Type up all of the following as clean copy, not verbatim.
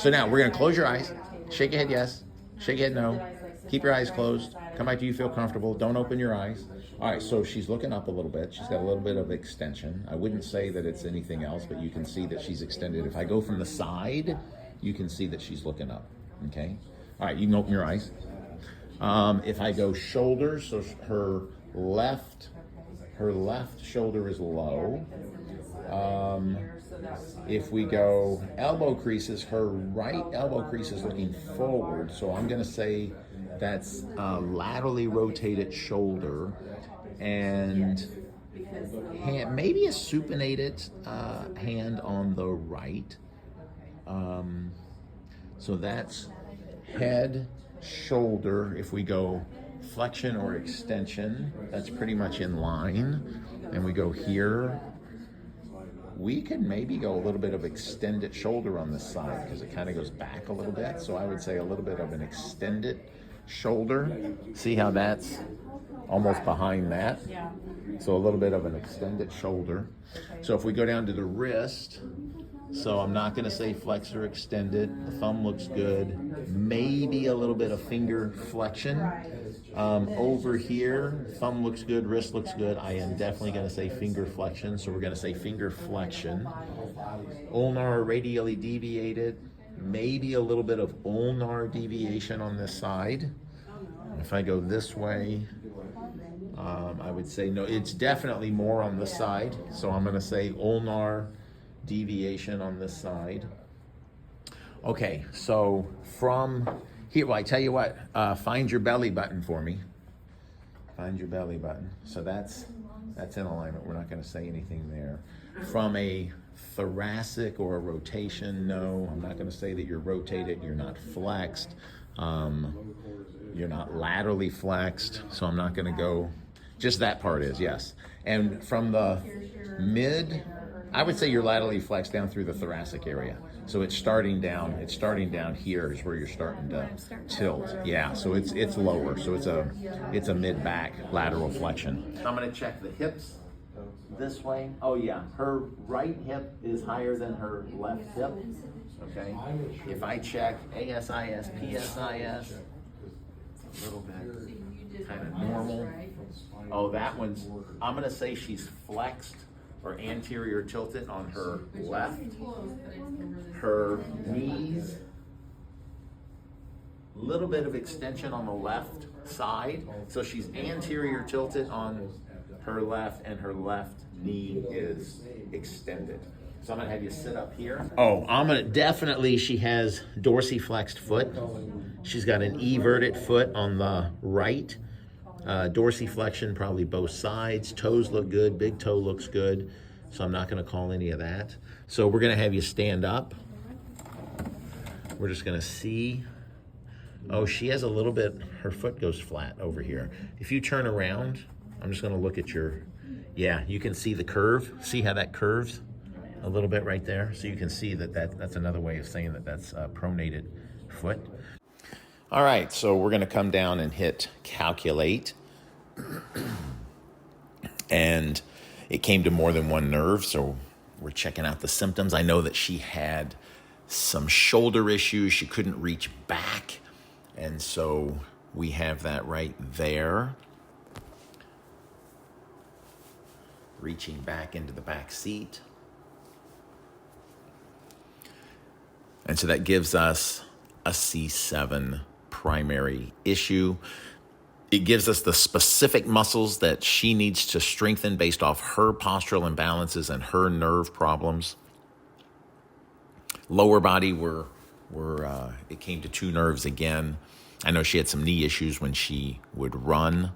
So now we're going to close your eyes. Shake your head yes. Shake your head no. Keep your eyes closed. Come back to you feel comfortable. Don't open your eyes. All right, so she's looking up a little bit. She's got a little bit of extension. I wouldn't say that it's anything else, but you can see that she's extended. If I go from the side, you can see that she's looking up, okay? All right, you can open your eyes. If I go shoulders, so her left shoulder is low. If we go elbow creases, her right elbow crease is looking forward. So I'm going to say that's a laterally rotated shoulder and hand, maybe a supinated hand on the right. So that's head, shoulder. If we go flexion or extension, that's pretty much in line. And we go here. We can maybe go a little bit of extended shoulder on this side because it kind of goes back a little bit. So I would say a little bit of an extended shoulder. See how that's almost behind that? Yeah. So a little bit of an extended shoulder. So if we go down to the wrist, so I'm not going to say flex or extended. The thumb looks good. Maybe a little bit of finger flexion. Over here, thumb looks good, wrist looks good. I am definitely going to say finger flexion. So we're going to say finger flexion. Ulnar radially deviated. Maybe a little bit of ulnar deviation on this side. If I go this way, I would say no, it's definitely more on this side. So I'm going to say ulnar deviation on this side. Okay, so from here, well, I tell you what, find your belly button for me. Find your belly button. So that's in alignment. We're not going to say anything there. From a thoracic or a rotation, no, I'm not going to say that you're rotated, you're not flexed, you're not laterally flexed, so I'm not going to go, just that part is, yes. And from the mid, I would say you're laterally flexed down through the thoracic area. So it's starting down here is where you're starting to tilt. Yeah, so it's lower. So it's a mid-back lateral flexion. I'm gonna check the hips this way. Oh yeah, her right hip is higher than her left hip. Okay. If I check ASIS, PSIS, it's a little bit kind of normal. Oh, that one's, I'm gonna say she's flexed or anterior tilted on her left. Her knees, a little bit of extension on the left side. So she's anterior tilted on her left and her left knee is extended. So I'm gonna have you sit up here. Oh, definitely she has dorsiflexed foot. She's got an everted foot on the right. Dorsiflexion, probably both sides. Toes look good, big toe looks good. So I'm not gonna call any of that. So we're gonna have you stand up. We're just gonna see. Oh, she has a little bit, her foot goes flat over here. If you turn around, I'm just gonna look at your, yeah, you can see the curve. See how that curves a little bit right there? So you can see that's another way of saying that that's a pronated foot. All right, so we're gonna come down and hit calculate. And it came to more than one nerve, so we're checking out the symptoms. I know that she had some shoulder issues. She couldn't reach back, and so we have that right there. Reaching back into the back seat. And so that gives us a C7 primary issue. It gives us the specific muscles that she needs to strengthen based off her postural imbalances and her nerve problems. Lower body, it came to two nerves again. I know she had some knee issues when she would run.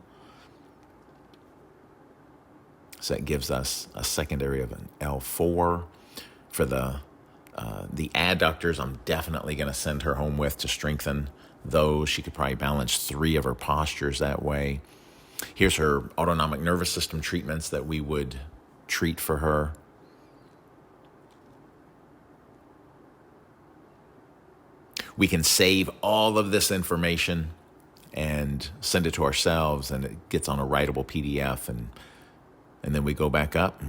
So that gives us a secondary of an L4. For the adductors, I'm definitely going to send her home with to strengthen those. She could probably balance 3 of her postures that way. Here's her autonomic nervous system treatments that we would treat for her. We can save all of this information and send it to ourselves, and it gets on a writable PDF, and then we go back up.